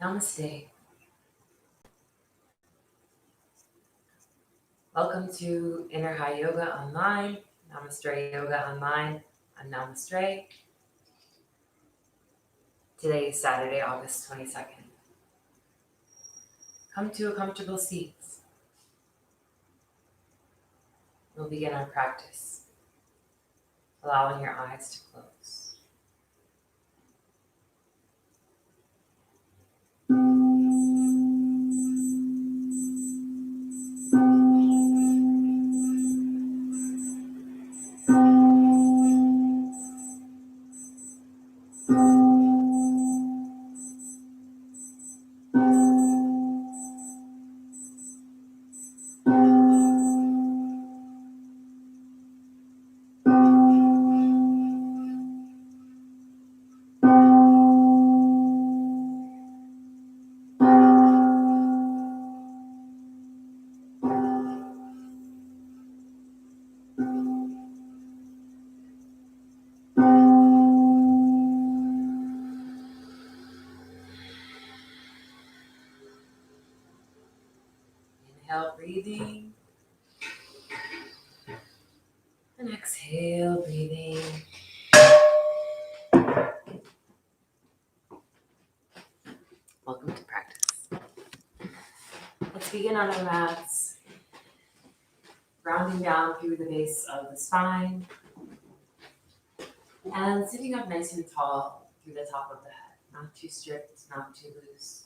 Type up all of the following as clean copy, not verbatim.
Namaste. Welcome to Inner High Yoga Online, Namaste Yoga Online. I'm Namaste. Today is Saturday, August 22nd. Come to a comfortable seat. We'll begin our practice, allowing your eyes to close. Inhale, breathing. And exhale, breathing. Welcome to practice. Let's begin on our mats. Grounding down through the base of the spine. And sitting up nice and tall through the top of the head. Not too strict, not too loose.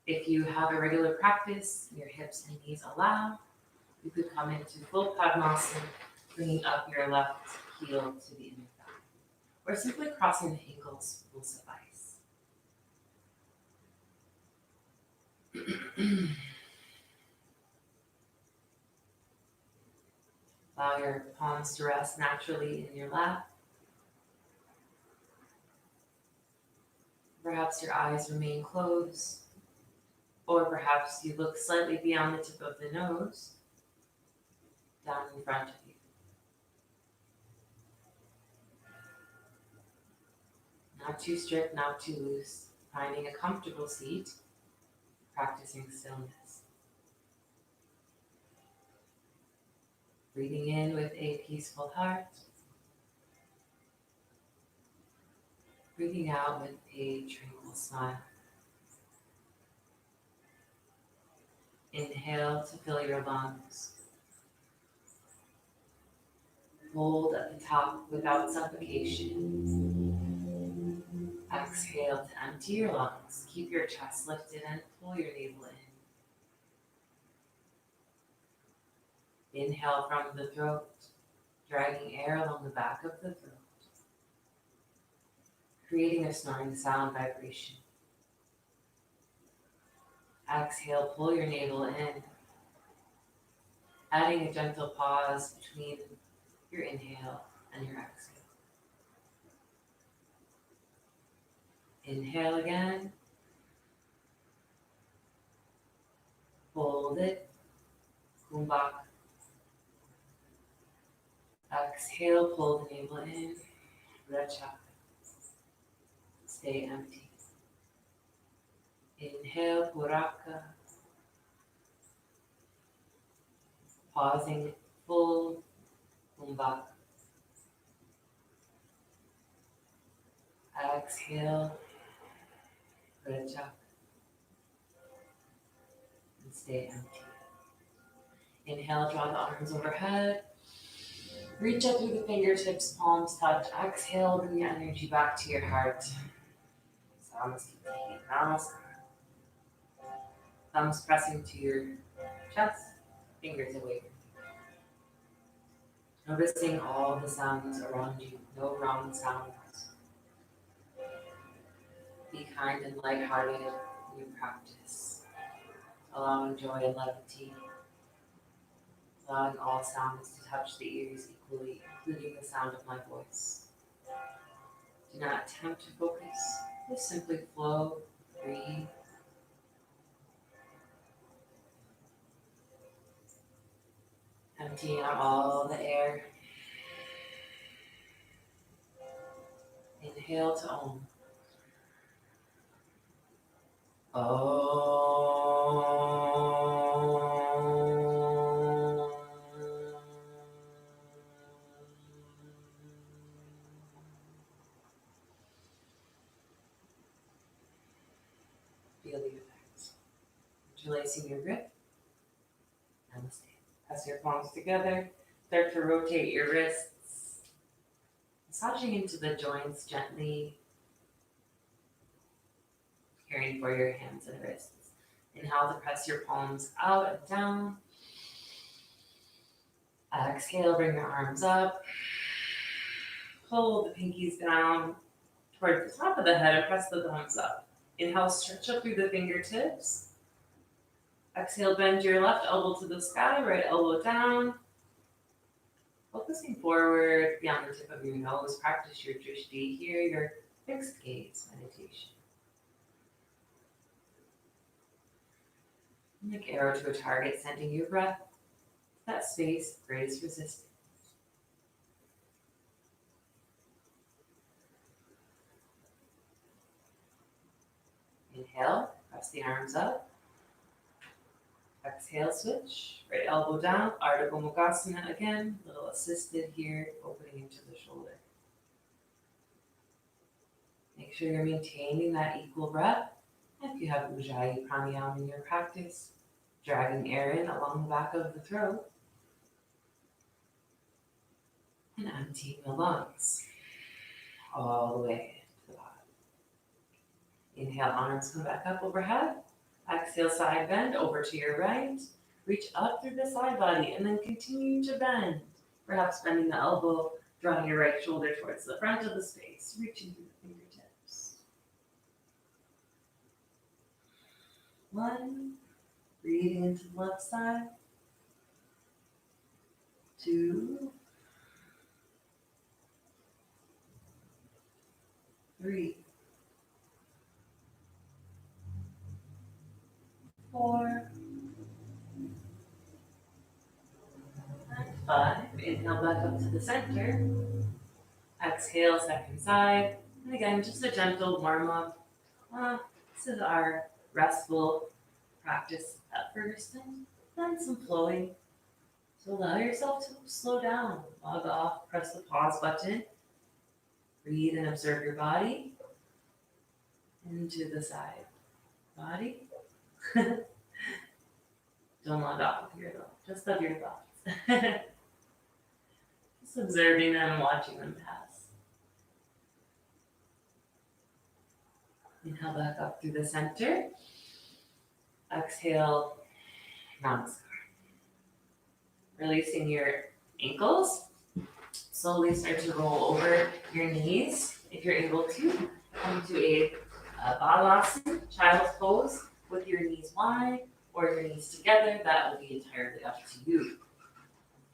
If you have a regular practice, your hips and knees allow, you could come into full Padmasana, bringing up your left heel to the inner thigh. Or simply crossing the ankles will suffice. Allow your palms to rest naturally in your lap. Perhaps your eyes remain closed, or perhaps you look slightly beyond the tip of the nose, down in front of you. Not too strict, not too loose. Finding a comfortable seat, practicing stillness. Breathing in with a peaceful heart. Breathing out with a tranquil smile. Inhale to fill your lungs. Hold at the top without suffocation. Exhale to empty your lungs. Keep your chest lifted and pull your navel in. Inhale from the throat, dragging air along the back of the throat, creating a snoring sound vibration. Exhale, pull your navel in, adding a gentle pause between your inhale and your exhale. Inhale again. Hold it. Kumbhak. Exhale, pull the navel in. Rachak. Stay empty. Inhale, Puraka. Pausing full Kumbhak. Exhale, Rachak. And stay empty. Inhale, draw the arms overhead. Reach up through the fingertips, palms touch. Exhale, bring the energy back to your heart. Namaste. Thumbs pressing to your chest, fingers away. Noticing all the sounds around you, no wrong sounds. Be kind and lighthearted in your practice, allowing joy and levity, allowing all sounds to touch the ears equally, including the sound of my voice. Do not attempt to focus, just simply flow, breathe. Emptying out all the air. Inhale to Om. Oh. Feel the effects. Interlacing your grip. Namaste. Press your palms together. Start to rotate your wrists. Massaging into the joints gently. Caring for your hands and wrists. Inhale to press your palms out and down. Exhale, bring your arms up. Pull the pinkies down towards the top of the head and press the thumbs up. Inhale, stretch up through the fingertips. Exhale, bend your left elbow to the sky, right elbow down. Focusing forward beyond the tip of your nose, practice your drishti here, your fixed gaze meditation. Like arrow to a target, sending your breath to that space of greatest resistance. Inhale, press the arms up. Exhale, switch. Right elbow down, Ardha Gomukhasana again. A little assisted here, opening into the shoulder. Make sure you're maintaining that equal breath. If you have Ujjayi Pranayam in your practice, dragging air in along the back of the throat. And emptying the lungs all the way to the bottom. Inhale, arms come back up overhead. Exhale, side bend over to your right. Reach up through the side body and then continue to bend. Perhaps bending the elbow, drawing your right shoulder towards the front of the space, reaching through the fingertips. 1, breathing into the left side. 2, 3, 4, and 5. Inhale back up to the center. Exhale, second side. And again, just a gentle warm up. This is our restful practice at first, and then some flowing. So allow yourself to slow down, log off, press the pause button. Breathe and observe your body into the side body. Don't log off of your thoughts, just of your thoughts. Just observing them, watching them pass. Inhale back up through the center. Exhale, namaskar. Releasing your ankles. Slowly start to roll over your knees. If you're able to, come to a Balasana, child's pose, with your knees wide or your knees together. That will be entirely up to you.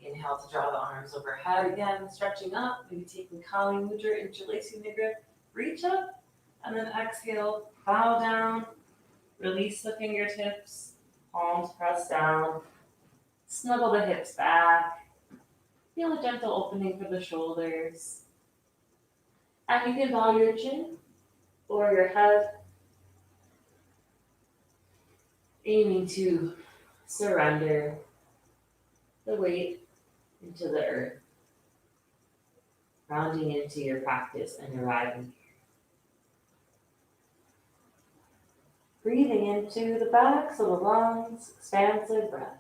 Inhale to draw the arms overhead again, stretching up, maybe taking Kali Mudra, interlacing the grip, reach up, and then exhale, bow down, release the fingertips, palms press down, snuggle the hips back, feel a gentle opening for the shoulders, and you can bow your chin or your head, aiming to surrender the weight into the earth, rounding into your practice and arriving here. Breathing into the backs of the lungs, expansive breath.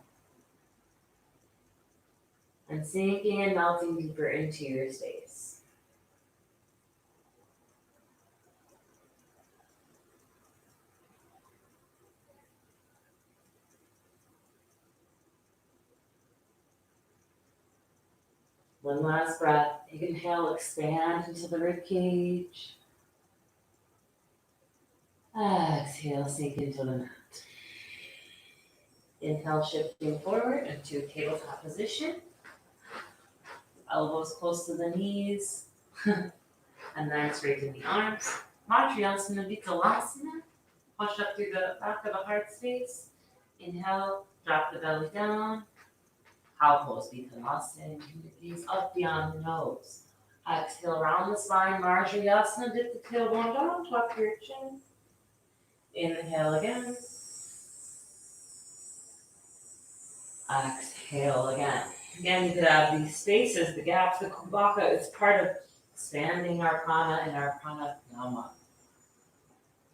And sinking and melting deeper into your space. One last breath. Inhale, expand into the rib cage. Exhale, sink into the mat. Inhale, shifting forward into tabletop position. Elbows close to the knees. And then straighten the arms. Matriasana, Vikalasana. Push up through the back of the heart space. Inhale, drop the belly down. Cow pose, Vikalasana. Gaze up beyond the nose. Exhale, round the spine. Matriasana, dip the tailbone down, tuck your chin. Inhale again. Exhale again. Again, you could have these spaces, the gaps, the kumbhaka. It's part of expanding our prana and our pranayama.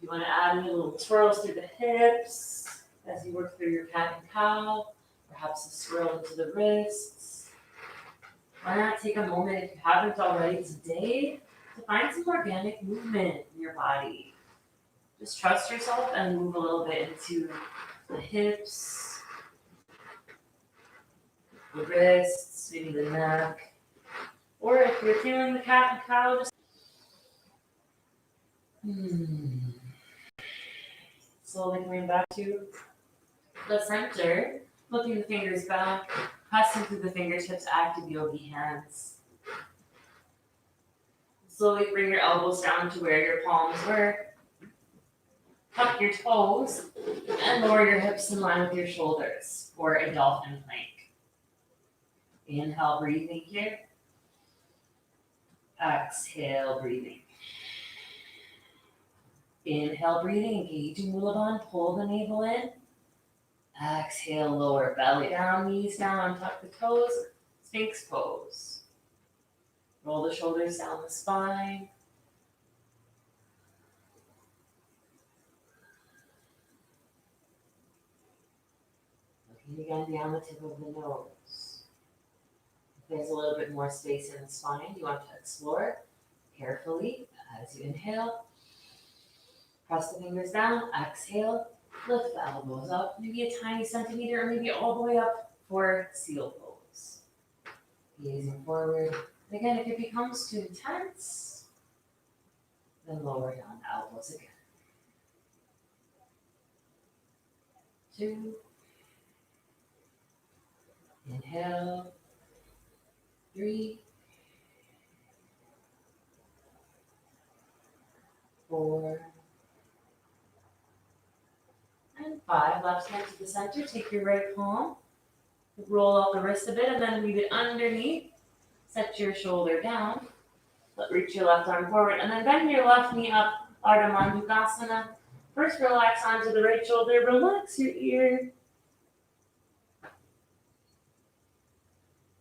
You want to add any little twirls through the hips as you work through your cat and cow, perhaps a swirl into the wrists. Why not take a moment, if you haven't already today, to find some organic movement in your body. Just trust yourself and move a little bit into the hips, the wrists, maybe the neck. Or if you're feeling the cat and cow, just slowly coming back to the center, looking the fingers back, pressing through the fingertips, active yogi hands. Slowly bring your elbows down to where your palms were. Tuck your toes and lower your hips in line with your shoulders for a dolphin plank. Inhale, breathing here. Exhale, breathing. Inhale, breathing, engaging Mula Bandha, pull the navel in. Exhale, lower belly down, knees down, tuck the toes, Sphinx pose. Roll the shoulders down the spine. Looking again beyond the tip of the nose. If there's a little bit more space in the spine, you want to explore carefully as you inhale. Press the fingers down, exhale, lift the elbows up, maybe a tiny centimeter or maybe all the way up for seal pose. Gazing forward. Again, if it becomes too intense, then lower down the elbows again. 2. Inhale. 3. 4. And 5. Left hand to the center. Take your right palm. Roll out the wrist a bit and then leave it underneath. Set your shoulder down. Reach your left arm forward and then bend your left knee up. Ardha Mandukasana. First, relax onto the right shoulder. Relax your ear.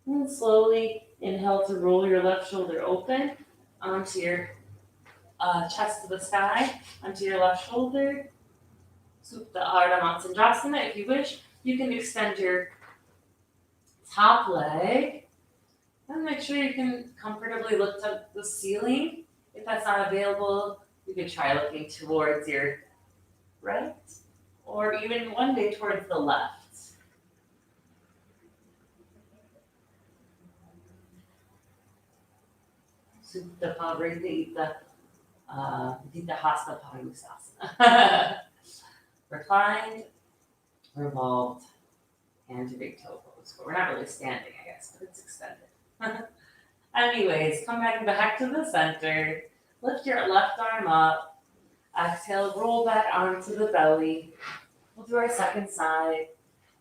And slowly inhale to roll your left shoulder open onto your chest to the sky, onto your left shoulder. Supta Ardha Matsyendrasana. If you wish, you can extend your top leg. And make sure you can comfortably lift up the ceiling. If that's not available, you could try looking towards your right, or even one day towards the left. Supta Pavrita Dita Hasta Padangusasana. Reclined, revolved, hand to big toe pose. But we're not really standing, I guess, but it's extended. Anyways, come back to the center. Lift your left arm up. Exhale, roll that arm to the belly. We'll do our second side.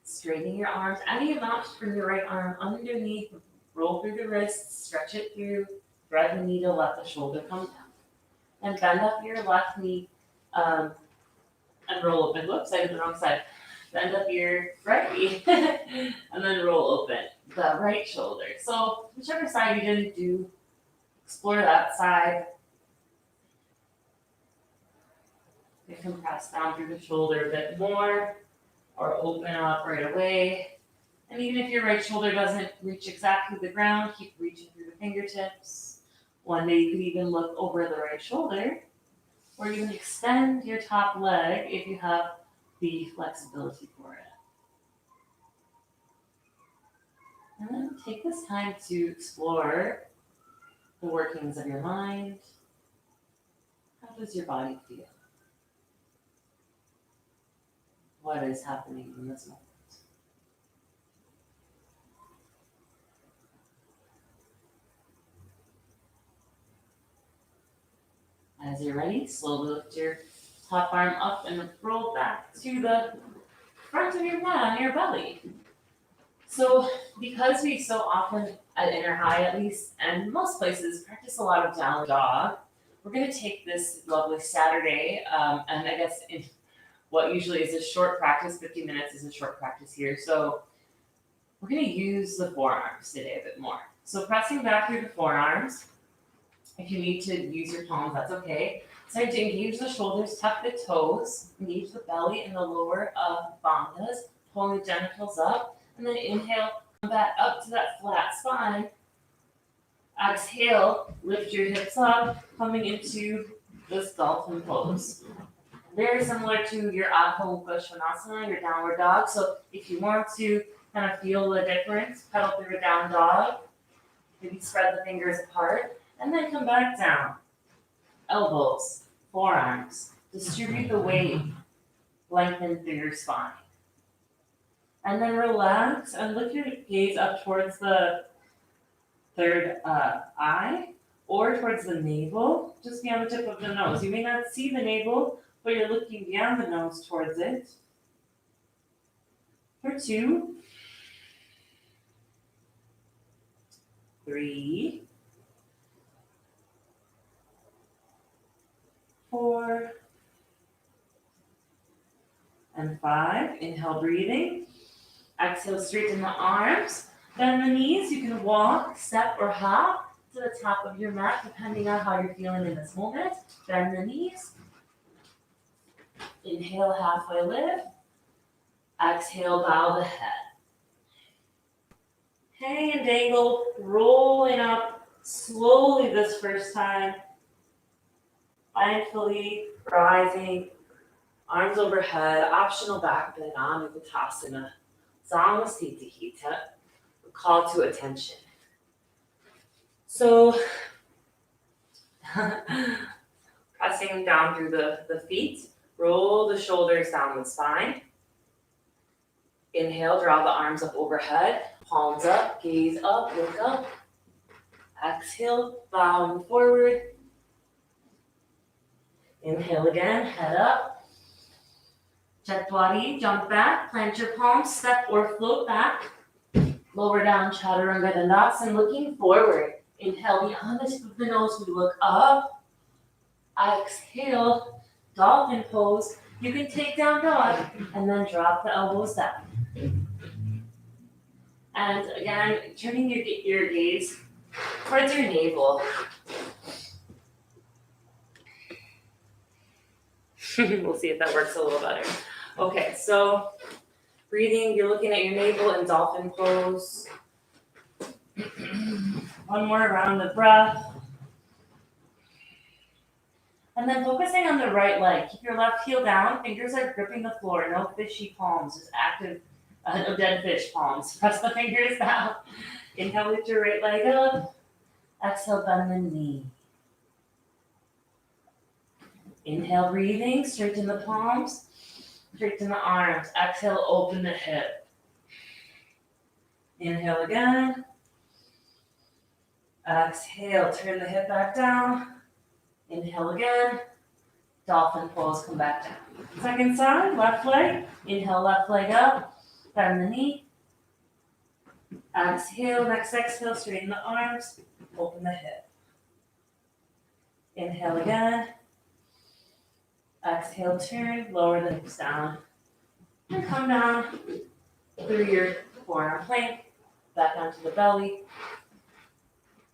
Straightening your arms any amount from your right arm underneath. Roll through the wrists, stretch it through. Thread the needle, let the shoulder come down. And bend up your left knee and roll open. Whoops, I did the wrong side. Bend up your right knee and then roll open the right shoulder. So whichever side you didn't do, explore that side. You can press down through the shoulder a bit more or open up right away. And even if your right shoulder doesn't reach exactly the ground, keep reaching through the fingertips. One day you could even look over the right shoulder or even extend your top leg if you have the flexibility for it. And then take this time to explore the workings of your mind. How does your body feel? What is happening in this moment? As you're ready, slowly lift your top arm up and roll back to the front of your mat on your belly. So because we so often, at Inner High at least, and most places, practice a lot of down dog, we're going to take this lovely Saturday, and I guess what usually is a short practice. 50 minutes is a short practice here. So we're going to use the forearms today a bit more. So pressing back through the forearms. If you need to use your palms, that's okay. Start to engage the shoulders, tuck the toes, engage the belly and the lower of bandhas, pulling the genitals up, and then inhale, come back up to that flat spine. Exhale, lift your hips up, coming into this dolphin pose. Very similar to your Adho Mukha Svanasana, your downward dog. So if you want to kind of feel the difference, pedal through a down dog, maybe spread the fingers apart, and then come back down. Elbows, forearms, distribute the weight, lengthen through your spine. And then relax and lift your gaze up towards the third eye or towards the navel, just beyond the tip of the nose. You may not see the navel, but you're looking beyond the nose towards it. For 2, 3, 4, and 5. Inhale, breathing. Exhale, straighten the arms. Bend the knees. You can walk, step, or hop to the top of your mat, depending on how you're feeling in this moment. Bend the knees. Inhale, halfway lift. Exhale, bow the head. Hang and dangle, rolling up slowly this first time. Mindfully rising, arms overhead, optional back bend, Anupatasana, Samasthita, call to attention. So, pressing down through the feet, roll the shoulders down the spine. Inhale, draw the arms up overhead, palms up, gaze up, look up. Exhale, bowing forward. Inhale again, head up. Chatwari, jump back, plant your palms, step or float back. Lower down, Chaturanga Dandasana, looking forward. Inhale, beyond the tip of the nose, we look up. Exhale, dolphin pose. You can take down dog and then drop the elbows down. And again, turning your gaze towards your navel. We'll see if that works a little better. Okay, so breathing, you're looking at your navel in dolphin pose. One more round of breath. And then focusing on the right leg. Keep your left heel down. Fingers are gripping the floor. No fishy palms, just active, no dead fish palms. Press the fingers down. Inhale, lift your right leg up. Exhale, bend the knee. Inhale, breathing, straighten the palms, straighten the arms. Exhale, open the hip. Inhale again. Exhale, turn the hip back down. Inhale again. Dolphin pose, come back down. Second side, left leg. Inhale, left leg up. Bend the knee. Exhale, next exhale, straighten the arms. Open the hip. Inhale again. Exhale, turn, lower the hips down. And come down through your forearm plank, back onto the belly.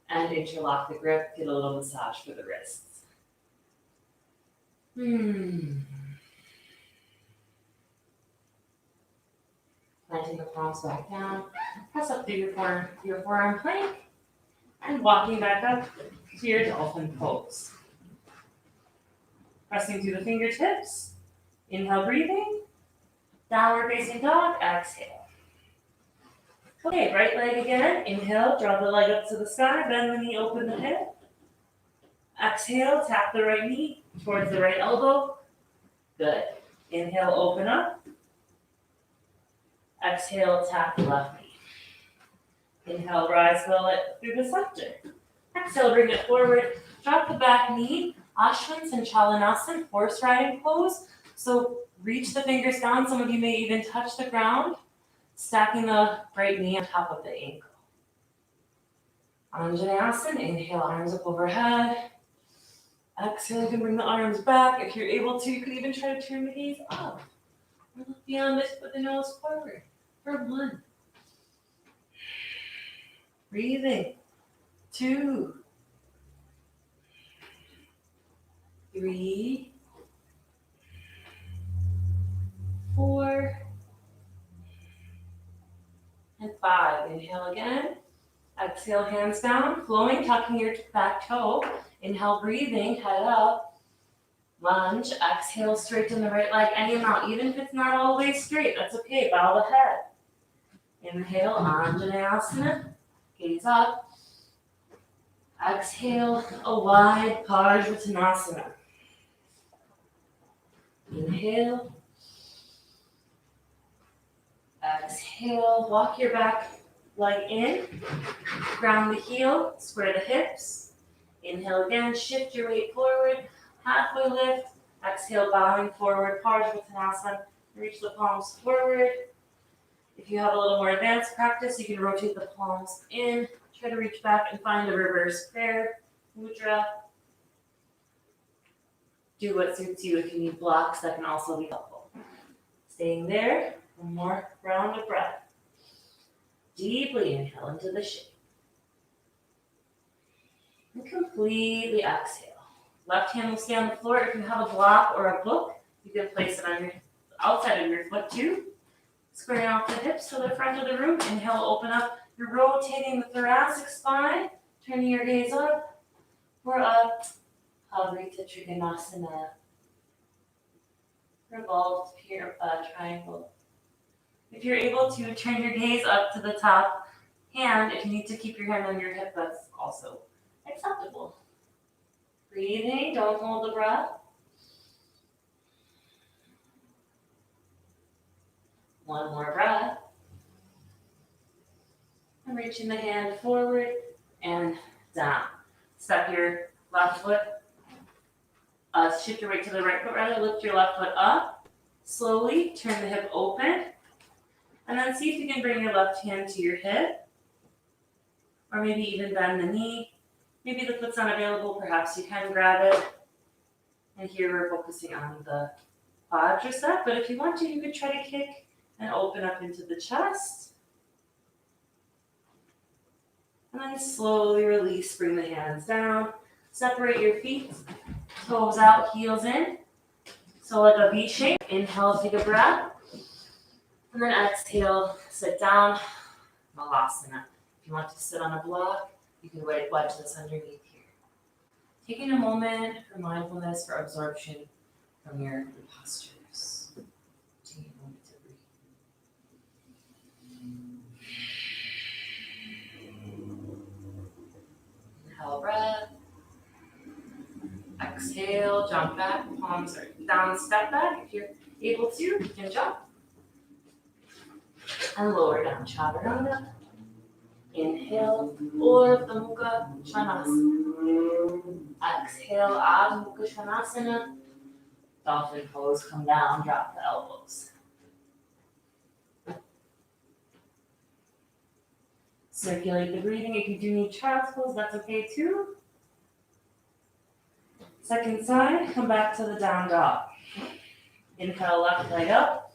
And interlock the grip, get a little massage for the wrists. Planting the palms back down. Press up through your forearm plank. And walking back up to your dolphin pose. Pressing through the fingertips. Inhale, breathing. Downward facing dog. Exhale. Okay, right leg again. Inhale, draw the leg up to the sky. Bend the knee, open the hip. Exhale, tap the right knee towards the right elbow. Good. Inhale, open up. Exhale, tap the left knee. Inhale, rise through the center. Exhale, bring it forward. Drop the back knee. Ashwin Sanchalanasana, horse riding pose. So reach the fingers down. Some of you may even touch the ground. Stacking the right knee on top of the ankle. Anjaneyasana, inhale, arms up overhead. Exhale, you can bring the arms back. If you're able to, you could even try to turn the gaze up. Or look beyond this, put the nose forward for 1. Breathing. 2. 3. 4. And 5. Inhale again. Exhale, hands down, flowing, tucking your back toe. Inhale, breathing, head up. Lunge, exhale, straighten the right leg any amount, even if it's not all the way straight, that's okay, bow the head. Inhale, Anjaneyasana, gaze up. Exhale, a wide Parsvottanasana. Inhale. Exhale, walk your back leg in, ground the heel, square the hips. Inhale again, shift your weight forward, halfway lift. Exhale, bowing forward, Parsvottanasana. Reach the palms forward. If you have a little more advanced practice, you can rotate the palms in, try to reach back and find a reverse prayer mudra. Do what suits you. If you need blocks, that can also be helpful. Staying there, 1 more round of breath. Deeply inhale into the shape. And completely exhale. Left hand will stay on the floor. If you have a block or a book, you can place it on your outside of your foot too. Squaring off the hips to the front of the room. Inhale, open up. You're rotating the thoracic spine, turning your gaze up for a Havrita Trikonasana. Revolved triangle. If you're able to, turn your gaze up to the top hand. If you need to keep your hand on your hip, that's also acceptable. Breathing, don't hold the breath. 1 more breath. And reaching the hand forward and down. Step your left foot, shift your weight to the right foot rather, lift your left foot up. Slowly turn the hip open. And then see if you can bring your left hand to your hip. Or maybe even bend the knee. Maybe the foot's unavailable, perhaps you can grab it. And here we're focusing on the quadricep, but if you want to, you could try to kick and open up into the chest. And then slowly release, bring the hands down. Separate your feet, toes out, heels in. So like a V shape. Inhale, take a breath. And then exhale, sit down, Malasana. If you want to sit on a block, you can wedge this underneath here. Taking a moment for mindfulness, for absorption from your postures. Taking a moment to breathe. Inhale, breath. Exhale, jump back, palms are down, step back. If you're able to, you can jump. And lower down, Chaturanga. Inhale, Urdhva Mukha Svanasana. Exhale, Adho Mukha Svanasana. Dolphin pose, come down, drop the elbows. Circulate the breathing. If you do need child's pose, that's okay too. Second side, come back to the down dog. Inhale, left leg up.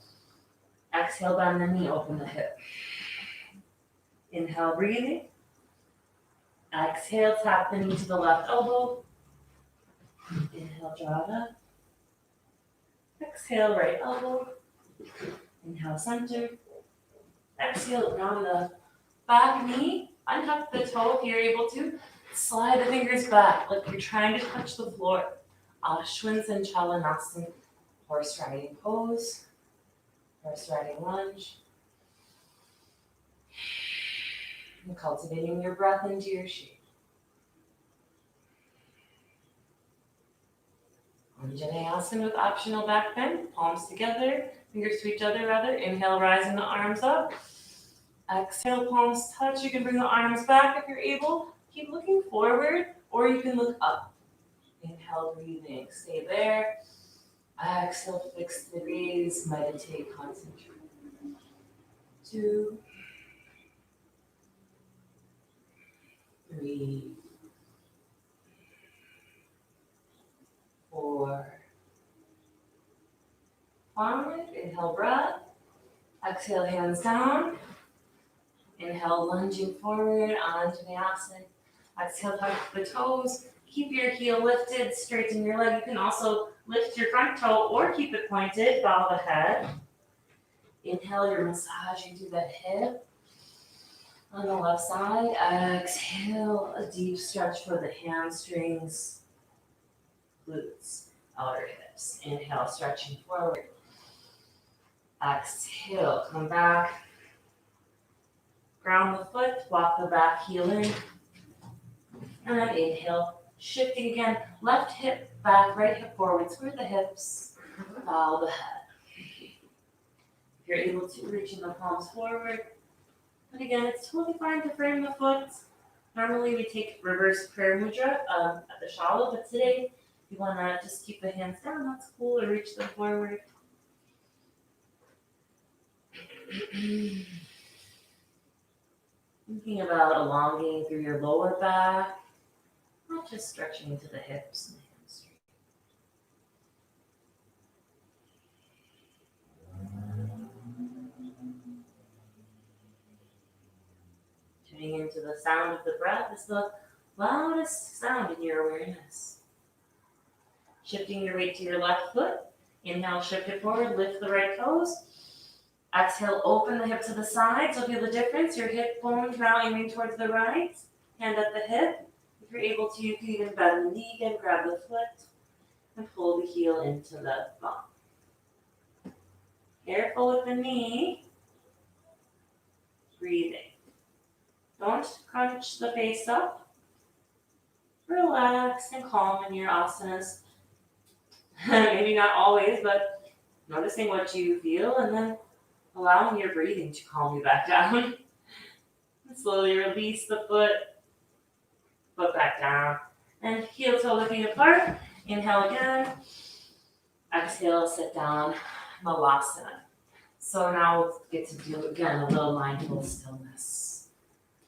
Exhale, bend the knee, open the hip. Inhale, breathing. Exhale, tap the knee to the left elbow. Inhale, draw it up. Exhale, right elbow. Inhale, center. Exhale, round the back knee. Untuck the toe if you're able to. Slide the fingers back like you're trying to touch the floor. Ashwin Sanchalanasana, horse riding pose, horse riding lunge. And cultivating your breath into your shape. Anjaneyasana with optional back bend, palms together, fingers to each other rather. Inhale, rising the arms up. Exhale, palms touch. You can bring the arms back if you're able. Keep looking forward, or you can look up. Inhale, breathing. Stay there. Exhale, fix the gaze. Meditate, concentrate. 2, 3, forward. Inhale, breath. Exhale, hands down. Inhale, lunging forward onto the asana. Exhale, touch the toes. Keep your heel lifted, straighten your leg. You can also lift your front toe or keep it pointed, bow the head. Inhale, you're massaging through that hip. On the left side, exhale, a deep stretch for the hamstrings, glutes, outer hips. Inhale, stretching forward. Exhale, come back. Ground the foot, walk the back heel in. And then inhale, shifting again. Left hip back, right hip forward. Square the hips, bow the head. If you're able to, reaching the palms forward. But again, it's totally fine to frame the foot. Normally we take reverse prayer mudra at the shallow, but today you want to just keep the hands down. That's cool, or reach them forward. Thinking about elongating through your lower back, not just stretching into the hips and the hamstring. Tuning into the sound of the breath is the loudest sound in your awareness. Shifting your weight to your left foot. Inhale, shift it forward, lift the right toes. Exhale, open the hip to the side. So feel the difference. Your hip bones now aiming towards the right. Hand at the hip. If you're able to, you can even bend the knee again, grab the foot, and pull the heel into the bum. Careful with the knee. Breathing. Don't crunch the face up. Relax and calm in your asanas. Maybe not always, but noticing what you feel and then allowing your breathing to calm you back down. And slowly release the foot back down. And heel toe looking apart. Inhale again. Exhale, sit down, Malasana. So now we'll get to do, again, a little mindful stillness.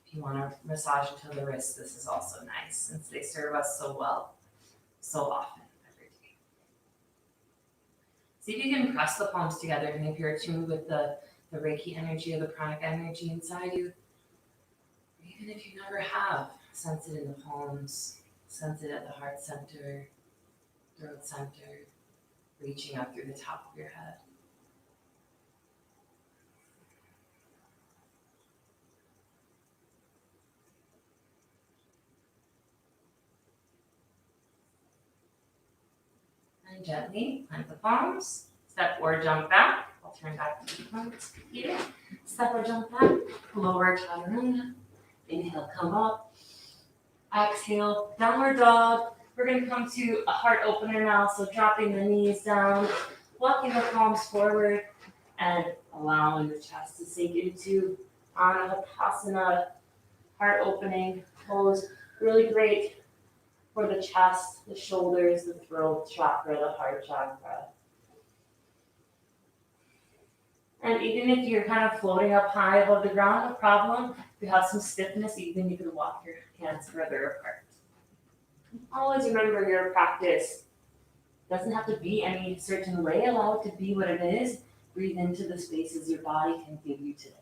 If you want to massage into the wrists, this is also nice since they serve us so well, so often. See if you can press the palms together, and if you're attuned with the Reiki energy or the pranic energy inside you, even if you never have, sense it in the palms, sense it at the heart center, throat center, reaching up through the top of your head. And gently plant the palms, step or jump back. I'll turn back to the front here. Step or jump back, lower chaturanga. Inhale, come up. Exhale, downward dog. We're going to come to a heart opener now, so dropping the knees down, walking the palms forward, and allowing the chest to sink into Anahapasana, heart opening pose. Really great for the chest, the shoulders, the throat chakra, the heart chakra. And even if you're kind of floating up high above the ground, no problem. If you have some stiffness, even you can walk your hands further apart. Always remember your practice doesn't have to be any certain way. Allow it to be what it is. Breathe into the spaces your body can give you today.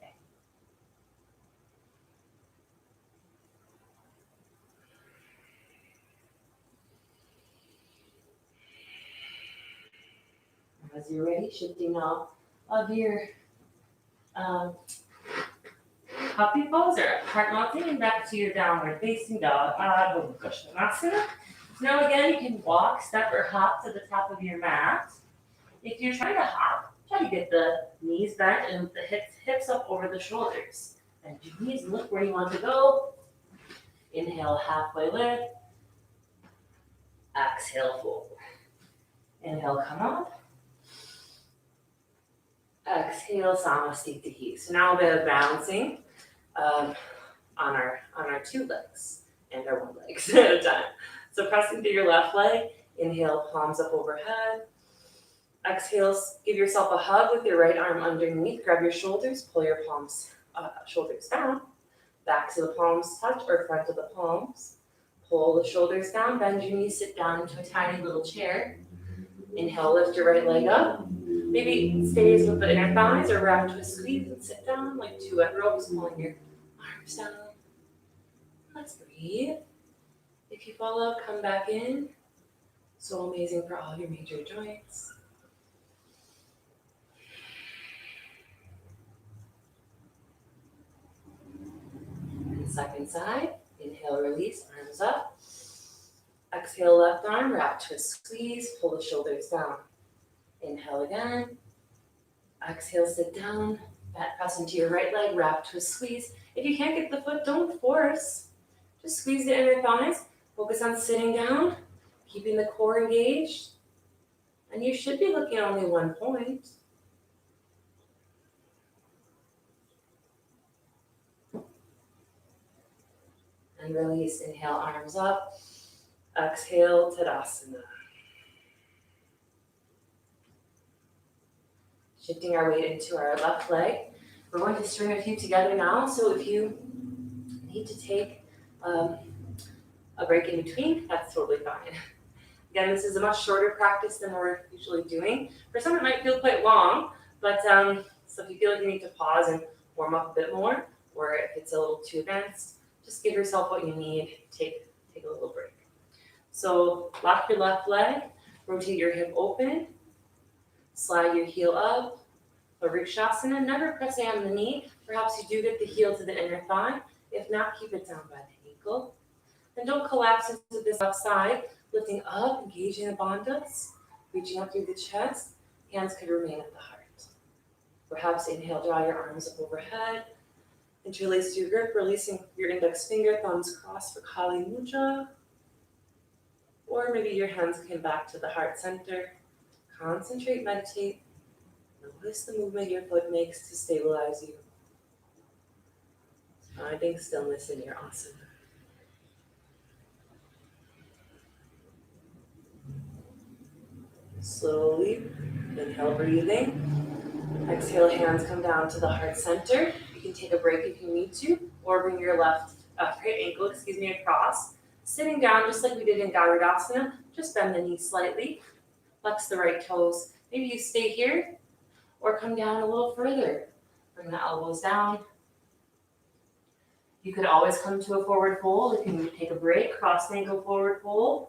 As you're ready, shifting off of your puppy pose or heart melting and back to your downward facing dog, Adho Mukha. Now again, you can walk, step, or hop to the top of your mat. If you're trying to hop, try to get the knees bent and the hips up over the shoulders. Bend your knees, look where you want to go. Inhale, halfway lift. Exhale, fold. Inhale, come up. Exhale, Samasthiti. So now a bit of balancing on our two legs and our one leg at a time. So pressing through your left leg, inhale, palms up overhead. Exhale, give yourself a hug with your right arm underneath. Grab your shoulders, pull your palms, shoulders down. Back to the palms touch or front of the palms. Pull the shoulders down, bend your knees, sit down into a tiny little chair. Inhale, lift your right leg up. Maybe stays with the inner thighs or wrap to a squeeze and sit down like two wet ropes, pulling your arms down. Let's breathe. If you fall out, come back in. So amazing for all your major joints. And second side, inhale, release, arms up. Exhale, left arm, wrap to a squeeze, pull the shoulders down. Inhale again. Exhale, sit down. Back press into your right leg, wrap to a squeeze. If you can't get the foot, don't force. Just squeeze the inner thighs. Focus on sitting down, keeping the core engaged. And you should be looking at only 1 point. And release, inhale, arms up. Exhale, Tadasana. Shifting our weight into our left leg. We're going to string a few together now, so if you need to take a break in between, that's totally fine. Again, this is a much shorter practice than we're usually doing. For some, it might feel quite long, but so if you feel like you need to pause and warm up a bit more, or if it's a little too advanced, just give yourself what you need. Take a little break. So lock your left leg, rotate your hip open, slide your heel up, a Vrikshasana. Never pressing on the knee. Perhaps you do get the heel to the inner thigh. If not, keep it down by the ankle. And don't collapse into this left side. Lifting up, engaging the bandhas, reaching up through the chest. Hands could remain at the heart. Perhaps inhale, draw your arms up overhead. Interlace your grip, releasing your index finger, thumbs crossed for Kali Mudra. Or maybe your hands come back to the heart center. Concentrate, meditate. Notice the movement your foot makes to stabilize you. Finding stillness in your asana. Slowly, inhale, breathing. Exhale, hands come down to the heart center. You can take a break if you need to, or bring your right ankle, across. Sitting down, just like we did in Garudasana, just bend the knees slightly. Flex the right toes. Maybe you stay here, or come down a little further. Bring the elbows down. You could always come to a forward fold. If you take a break, cross the ankle, forward fold.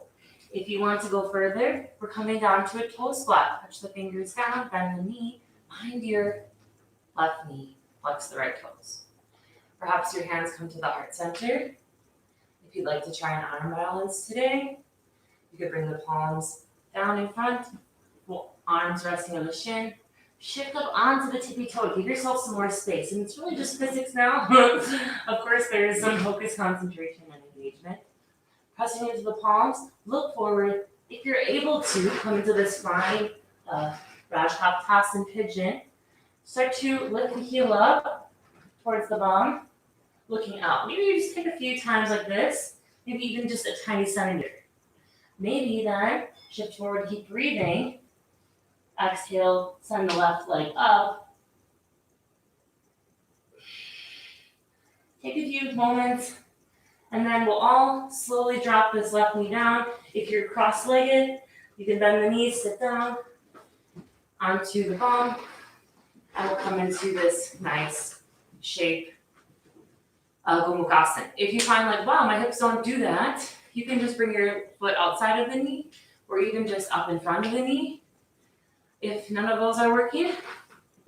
If you want to go further, we're coming down to a toe squat. Touch the fingers down, bend the knee, behind your left knee, flex the right toes. Perhaps your hands come to the heart center. If you'd like to try an arm balance today, you could bring the palms down in front, arms resting on the shin. Shift up onto the tippy toe. Give yourself some more space. And it's really just physics now. Of course, there is some focus, concentration, and engagement. Pressing into the palms, look forward. If you're able to, come into this flying Rajapasana pigeon. Start to lift the heel up towards the bum, looking out. Maybe you just take a few times like this, maybe even just a tiny centimeter. Maybe then shift forward, keep breathing. Exhale, send the left leg up. Take a few moments. And then we'll all slowly drop this left knee down. If you're cross-legged, you can bend the knees, sit down onto the bum, and we'll come into this nice shape of Gomukhasana. If you find like, wow, my hips don't do that, you can just bring your foot outside of the knee, or even just up in front of the knee. If none of those are working,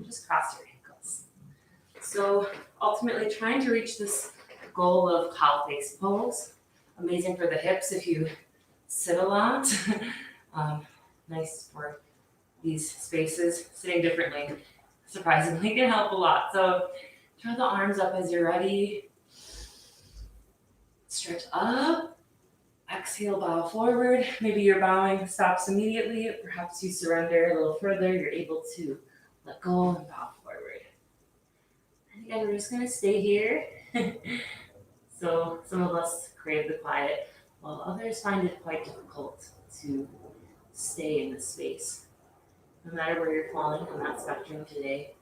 just cross your ankles. So ultimately trying to reach this goal of cow face pose. Amazing for the hips if you sit a lot. Nice for these spaces. Sitting differently surprisingly can help a lot. So draw the arms up as you're ready. Stretch up. Exhale, bow forward. Maybe your bowing stops immediately. Perhaps you surrender a little further. You're able to let go and bow forward. And again, we're just going to stay here. So some of us crave the quiet, while others find it quite difficult to stay in this space. No matter where you're falling on that spectrum today,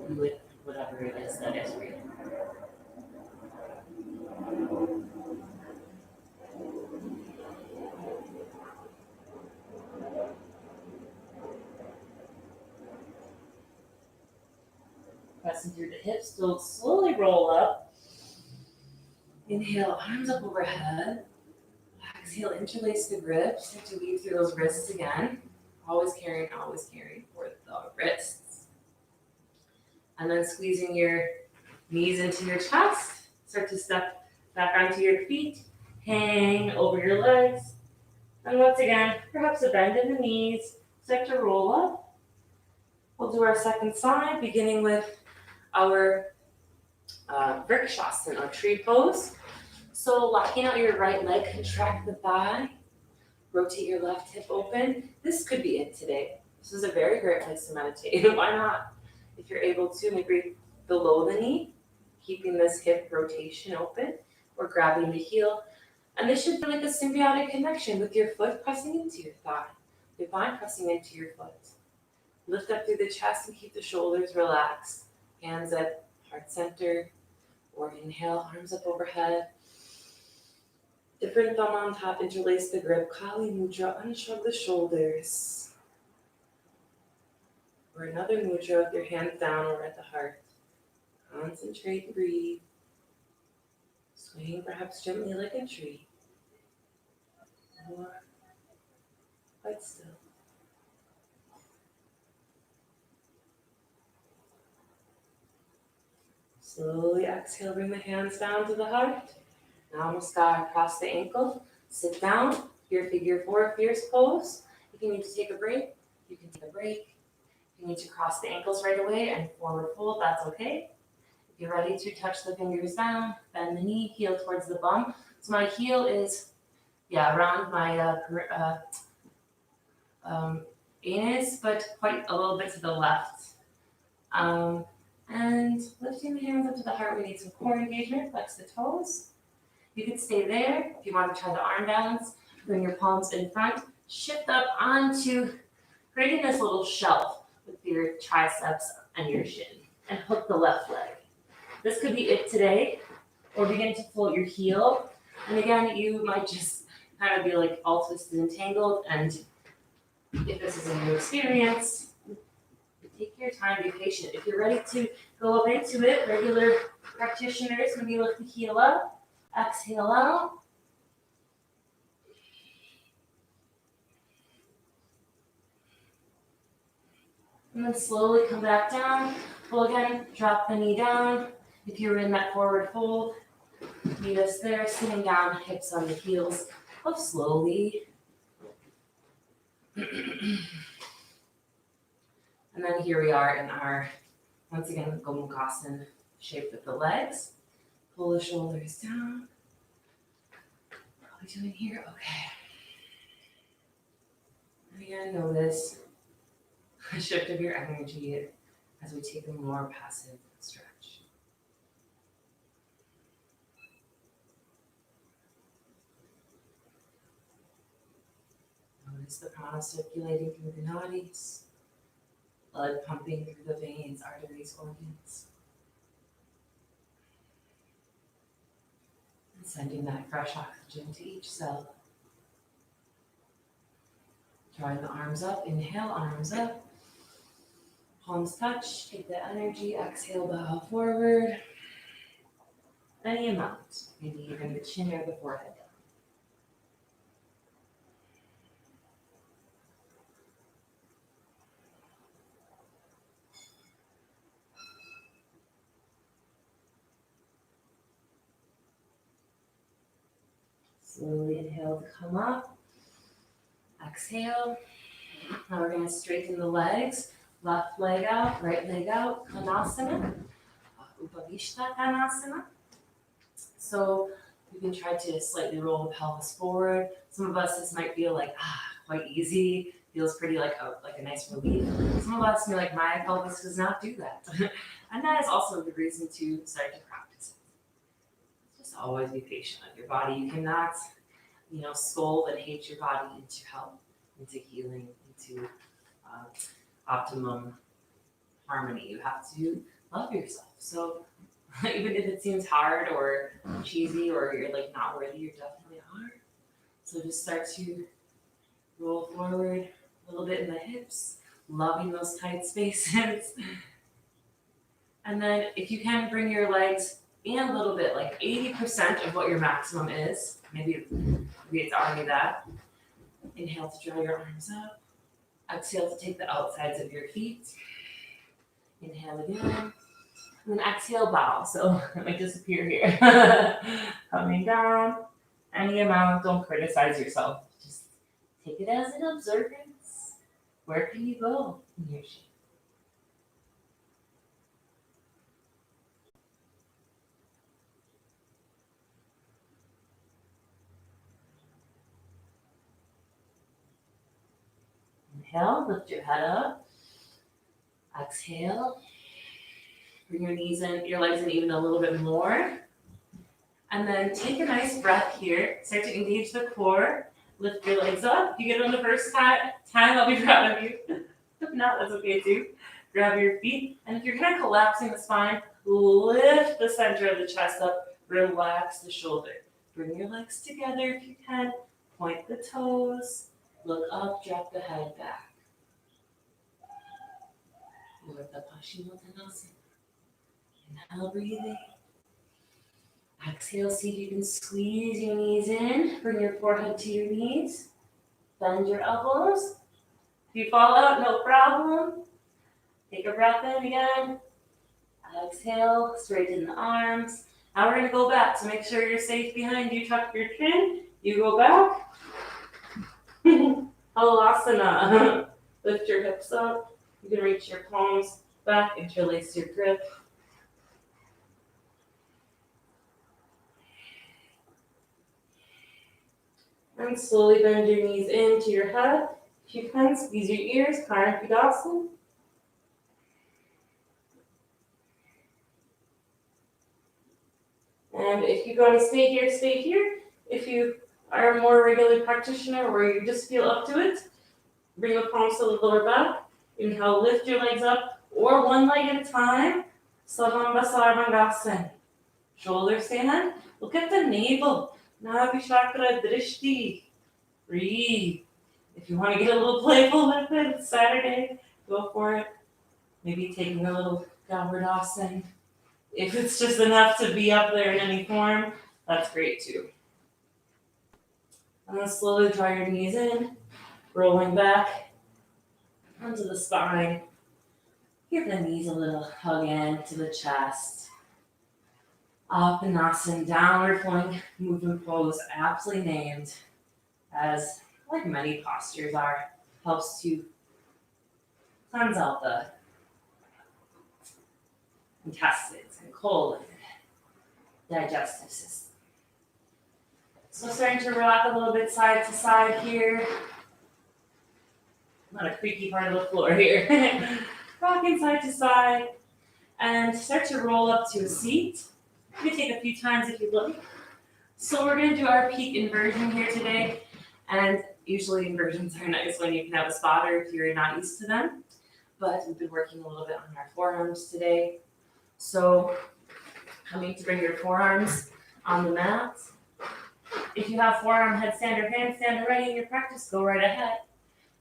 do it whatever it is that is for you. pressing through the hips. Still slowly roll up. Inhale, arms up overhead. Exhale, interlace the grips. Start to weave through those wrists again. Always carrying for the wrists. And then squeezing your knees into your chest. Start to step back onto your feet. Hang over your legs. And once again, perhaps a bend in the knees. Start to roll up. We'll do our second side, beginning with our Vrikshasana, or tree pose. So locking out your right leg, contract the thigh. Rotate your left hip open. This could be it today. This is a very great place to meditate. Why not? If you're able to, maybe below the knee, keeping this hip rotation open, or grabbing the heel. And this should feel like a symbiotic connection with your foot pressing into your thigh, your thigh pressing into your foot. Lift up through the chest and keep the shoulders relaxed. Hands at heart center, or inhale, arms up overhead. Different thumb on top, interlace the grip. Kali Mudra, unshrug the shoulders. Or another mudra with your hands down or at the heart. Concentrate and breathe. Swaying perhaps gently like a tree. Or quite still. Slowly exhale, bring the hands down to the heart. Namaskar across the ankle. Sit down, your figure four fierce pose. If you need to take a break, you can take a break. If you need to cross the ankles right away and forward fold, that's okay. If you're ready to touch the fingers down, bend the knee, heel towards the bum. So my heel is, around my anus, but quite a little bit to the left. And lifting the hands up to the heart, we need some core engagement. Flex the toes. You can stay there. If you want to try the arm balance, bring your palms in front. Shift up onto creating this little shelf with your triceps and your shin. And hook the left leg. This could be it today. Or begin to float your heel. And again, you might just kind of be like all twisted and tangled. And if this is a new experience, take your time, be patient. If you're ready to go into it, regular practitioners, when you lift the heel up, exhale out. And then slowly come back down. Well, again, drop the knee down. If you're in that forward fold, meet us there, sitting down, hips on the heels. Up slowly. And then here we are in our, once again, Gomukhasana shape with the legs. Pull the shoulders down. What are we doing here? Okay. And again, notice a shift of your energy as we take a more passive stretch. Notice the prana circulating through the nadis. Blood pumping through the veins, arteries, organs. And sending that fresh oxygen to each cell. Drawing the arms up, inhale, arms up. Palms touch, take the energy, exhale, bow forward. Any amount, maybe even the chin or the forehead. Slowly inhale to come up. Exhale. Now we're going to straighten the legs. Left leg out, right leg out. Konasana. Upavishta Konasana. So you can try to slightly roll the pelvis forward. Some of us, this might feel like quite easy. Feels pretty like a nice relief. Some of us feel like my pelvis does not do that. And that is also the reason to start to practice it. Just always be patient with your body. You cannot, scold and hate your body into health, into healing, into optimum harmony. You have to love yourself. So even if it seems hard or cheesy or you're like not worthy, you definitely are. So just start to roll forward a little bit in the hips, loving those tight spaces. And then if you can bring your legs in a little bit, like 80% of what your maximum is. Maybe it's already that. Inhale to draw your arms up. Exhale to take the outsides of your feet. Inhale again. And then exhale, bow. So it might disappear here. Coming down. Any amount, don't criticize yourself. Just take it as an observance. Where can you go in your shape? Inhale, lift your head up. Exhale. Bring your knees in, your legs in even a little bit more. And then take a nice breath here. Start to engage the core. Lift your legs up. If you get it on the first time, I'll be proud of you. If not, that's okay too. Grab your feet. And if you're kind of collapsing the spine, lift the center of the chest up. Relax the shoulder. Bring your legs together if you can. Point the toes. Look up, drop the head back. Urdhva Paschimottanasana. Inhale, breathing. Exhale, see if you can squeeze your knees in. Bring your forehead to your knees. Bend your elbows. If you fall out, no problem. Take a breath in again. Exhale, straighten the arms. Now we're going to go back, so make sure you're safe behind you. Tuck your chin. You go back. Halasana. Lift your hips up. You can reach your palms back, interlace your grip. And slowly bend your knees into your head. If you can, squeeze your ears, Karnapidasana. And if you want to stay here, stay here. If you are a more regular practitioner or you just feel up to it, bring the palms to the lower back. Inhale, lift your legs up, or one leg at a time. Sarvangasana. Shoulder stand. Look at the navel. Nabhishakra Drishti. Breathe. If you want to get a little playful with it, it's Saturday, go for it. Maybe taking a little Gavardasana. If it's just enough to be up there in any form, that's great too. And then slowly draw your knees in, rolling back onto the spine. Give the knees a little hug in to the chest. Appanasana, downward flowing movement pose, aptly named, as like many postures are, helps to cleanse out the intestines and colon, digestive system. So starting to rock a little bit side to side here. Not a creaky part of the floor here. Rocking side to side. And start to roll up to a seat. You can take a few times if you'd like. So we're going to do our peak inversion here today. And usually inversions are nice when you can have a spotter if you're not used to them. But we've been working a little bit on our forearms today. So coming to bring your forearms on the mat. If you have forearm headstand or handstand already in your practice, go right ahead.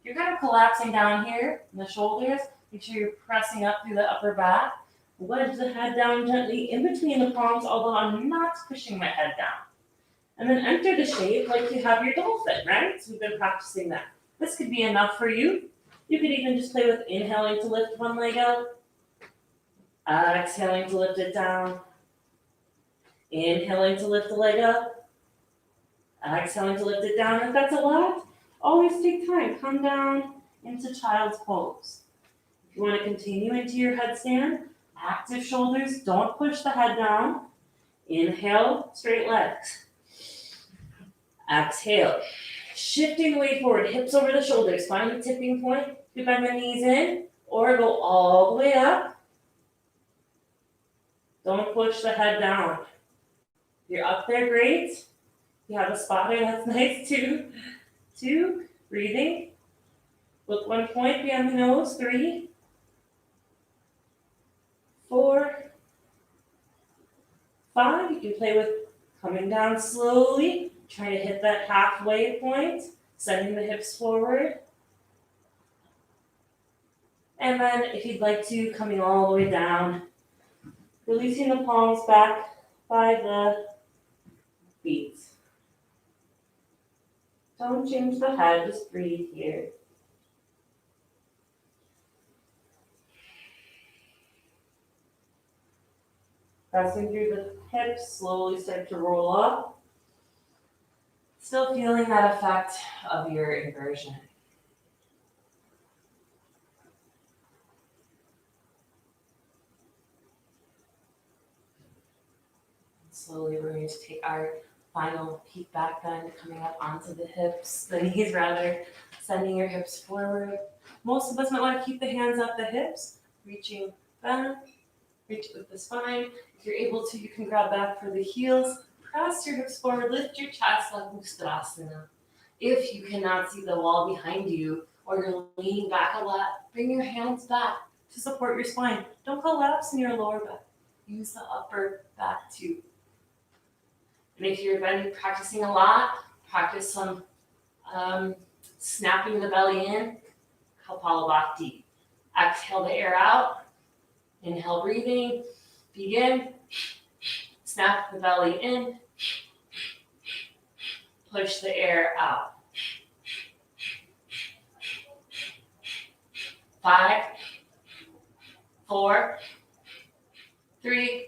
You're kind of collapsing down here in the shoulders. Make sure you're pressing up through the upper back. Wedge the head down gently in between the palms, although I'm not pushing my head down. And then enter the shape like you have your dolphin, right? So we've been practicing that. This could be enough for you. You could even just play with inhaling to lift one leg up. Exhaling to lift it down. Inhaling to lift the leg up. Exhaling to lift it down. If that's a lot, always take time. Come down into child's pose. If you want to continue into your headstand, active shoulders, don't push the head down. Inhale, straight legs. Exhale, shifting weight forward, hips over the shoulders. Find the tipping point. You bend the knees in or go all the way up. Don't push the head down. You're up there, great. You have a spotter, that's nice too. 2, breathing. Look one point beyond the nose. 3, 4, 5. You can play with coming down slowly, trying to hit that halfway point, sending the hips forward. And then if you'd like to, coming all the way down Releasing the palms back by the feet. Don't change the head, just breathe here. Pressing through the hips, slowly start to roll up. Still feeling that effect of your inversion. Slowly we're going to take our final peak back bend, coming up onto the hips, the knees rather, sending your hips forward. Most of us might want to keep the hands at the hips, reaching back, reach with the spine. If you're able to, you can grab back for the heels, press your hips forward, lift your chest like Uttanasana. If you cannot see the wall behind you or you're leaning back a lot, bring your hands back to support your spine. Don't collapse in your lower back. Use the upper back too. And if you've been practicing a lot, practice some snapping the belly in, Kapalabhati. Exhale the air out. Inhale, breathing. Begin. Snap the belly in. Push the air out. 5, 4, 3,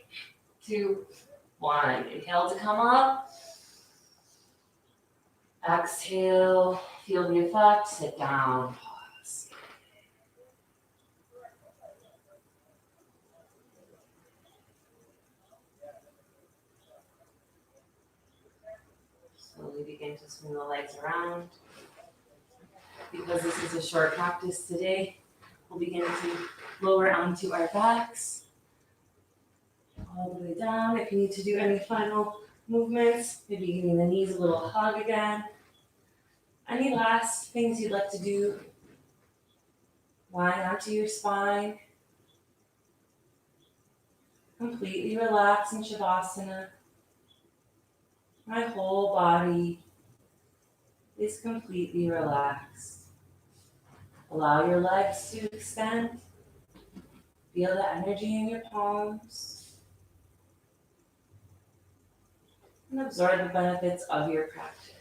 2, 1. Inhale to come up. Exhale, feel the effect, sit down, pause. Slowly begin to swing the legs around. Because this is a short practice today, we'll begin to lower onto our backs. All the way down. If you need to do any final movements, maybe giving the knees a little hug again. Any last things you'd like to do? Lying onto your spine. Completely relax in Shavasana. My whole body is completely relaxed. Allow your legs to extend. Feel the energy in your palms. And absorb the benefits of your practice.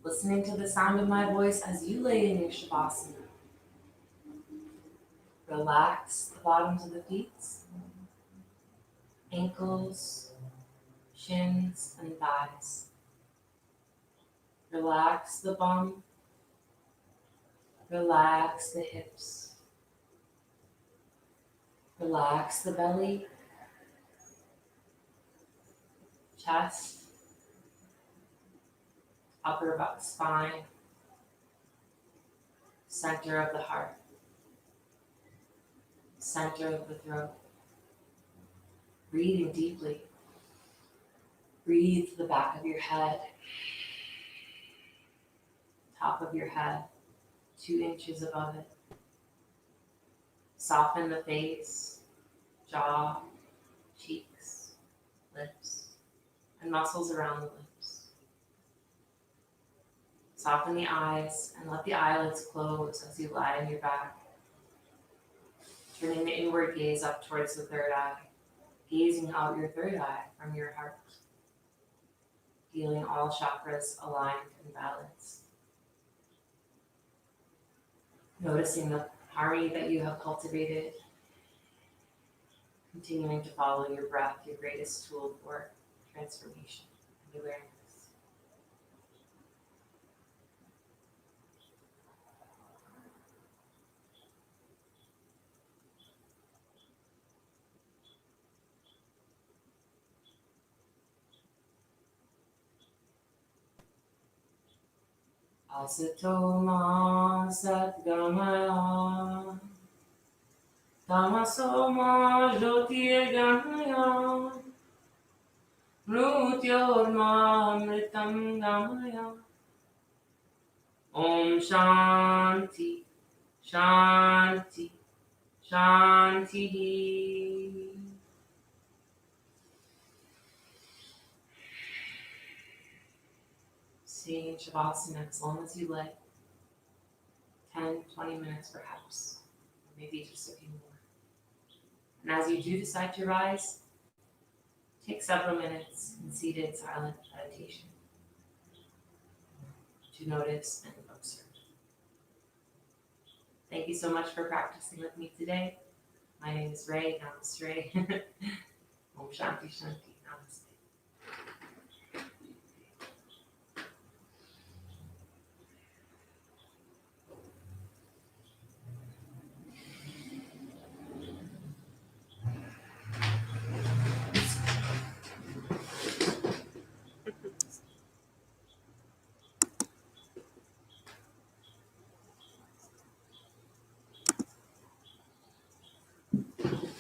Listening to the sound of my voice as you lay in your Shavasana. Relax the bottoms of the feet, ankles, shins, and thighs. Relax the bum. Relax the hips. Relax the belly, chest, upper spine, center of the heart, center of the throat. Breathing deeply. Breathe to the back of your head, top of your head, 2 inches above it. Soften the face, jaw, cheeks, lips, and muscles around the lips. Soften the eyes and let the eyelids close as you lie on your back. Turning the inward gaze up towards the third eye, gazing out your third eye from your heart. Feeling all chakras aligned and balanced. Noticing the harmony that you have cultivated. Continuing to follow your breath, your greatest tool for transformation and awareness. Asato ma satgamaya, tamaso ma jyotirgamaya, mrityorma amritam gamaya. Om Shanti, Shanti, Shanti. Stay in Shavasana as long as you like. 10 10, 20 minutes perhaps, or maybe just a few more. And as you do decide to rise, take several minutes in seated silent meditation to notice and observe. Thank you so much for practicing with me today. My name is Ray, Namaste. Om Shanti Shanti.